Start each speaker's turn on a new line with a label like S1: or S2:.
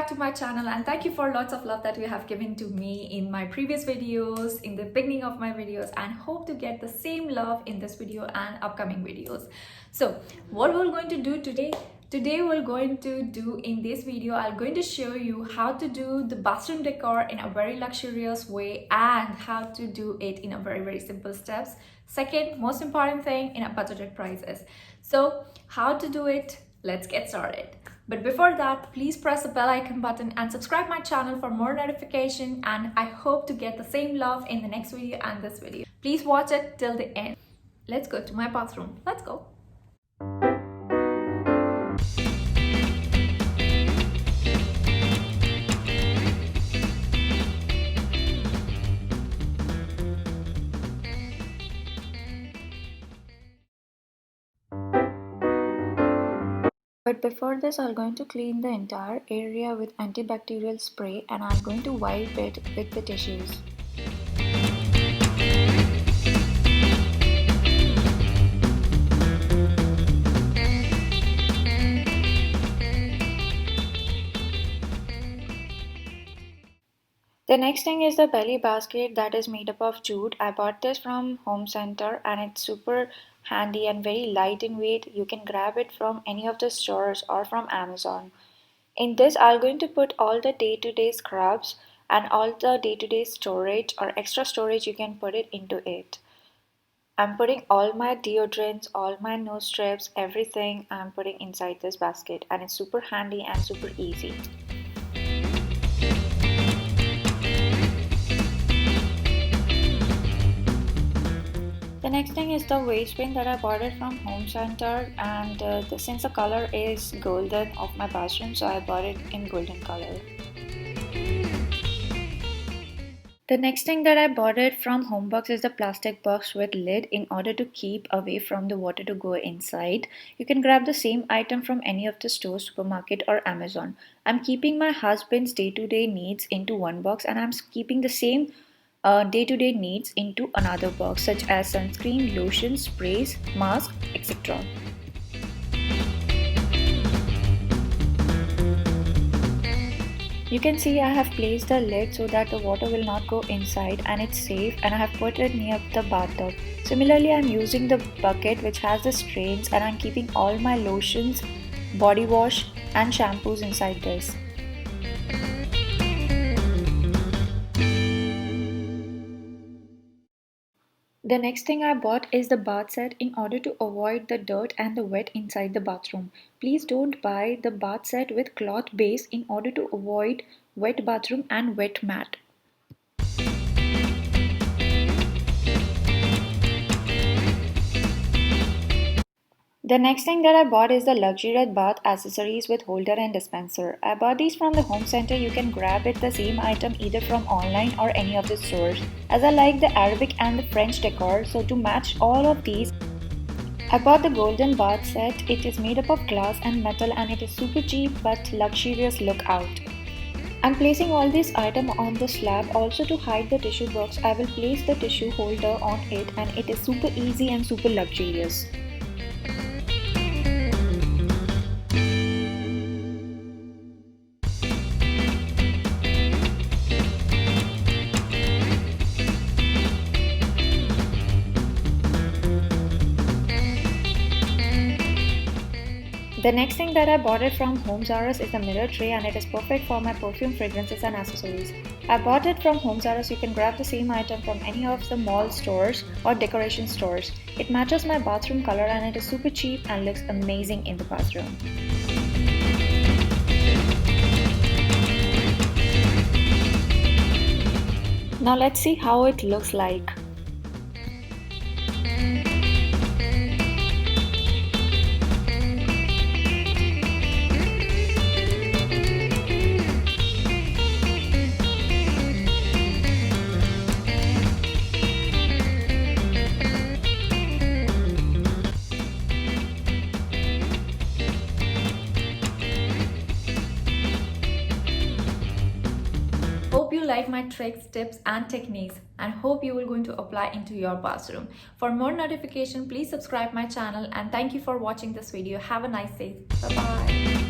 S1: back to my channel, and thank you for lots of love that you have given to me in my previous videos, in the beginning of my videos, and hope to get the same love in this video and upcoming videos. So what we're going to do today we're going to do in this video, I'm going to show you how to do the bathroom decor in a very luxurious way and how to do it in a very simple steps. Second most important thing, in a budgeted prices. So how to do it, let's get started. But before that, please press the bell icon button and subscribe my channel for more notification, and I hope to get the same love in the next video and this video. Please watch it till the end. Let's go to my bathroom. Let's go. But before this, I'm going to clean the entire area with antibacterial spray, and I'm going to wipe it with the tissues. The next thing is the belly basket that is made up of jute. I bought this from Home Center and it's super handy and very light in weight. You can grab it from any of the stores or from Amazon. In this, I'm going to put all the day-to-day scrubs and all the day-to-day storage or extra storage you can put it into it. I'm putting all my deodorants, all my nose strips, everything I'm putting inside this basket, and it's super handy and super easy. The next thing is the waist pin that I bought it from Home Center, and since the color is golden of my bathroom, so I bought it in golden color. The next thing that I bought it from Homebox is the plastic box with lid in order to keep away from the water to go inside. You can grab the same item from any of the stores, supermarket or Amazon. I'm keeping my husband's day-to-day needs into one box, and I'm keeping the same day-to-day needs into another box, such as sunscreen, lotion, sprays, mask, etc. You can see I have placed the lid so that the water will not go inside and it's safe, and I have put it near the bathtub. Similarly, I'm using the bucket which has the strains, and I'm keeping all my lotions, body wash and shampoos inside this. The next thing I bought is the bath set in order to avoid the dirt and the wet inside the bathroom. Please don't buy the bath set with cloth base in order to avoid wet bathroom and wet mat. The next thing that I bought is the luxurious bath accessories with holder and dispenser. I bought these from the Home Center. You can grab it the same item either from online or any of the stores. As I like the Arabic and the French decor, so to match all of these, I bought the golden bath set. It is made up of glass and metal, and it is super cheap but luxurious look out. I'm placing all these items on the slab. Also, to hide the tissue box, I will place the tissue holder on it, and it is super easy and super luxurious. The next thing that I bought it from Home Zaras is the mirror tray, and it is perfect for my perfume, fragrances and accessories. I bought it from Home Zaras. You can grab the same item from any of the mall stores or decoration stores. It matches my bathroom color, and it is super cheap and looks amazing in the bathroom. Now let's see how it looks like. Hope you like my tricks, tips and techniques, and hope you will going to apply into your bathroom. For more notification, please subscribe my channel, and thank you for watching this video. Have a nice day. Bye bye.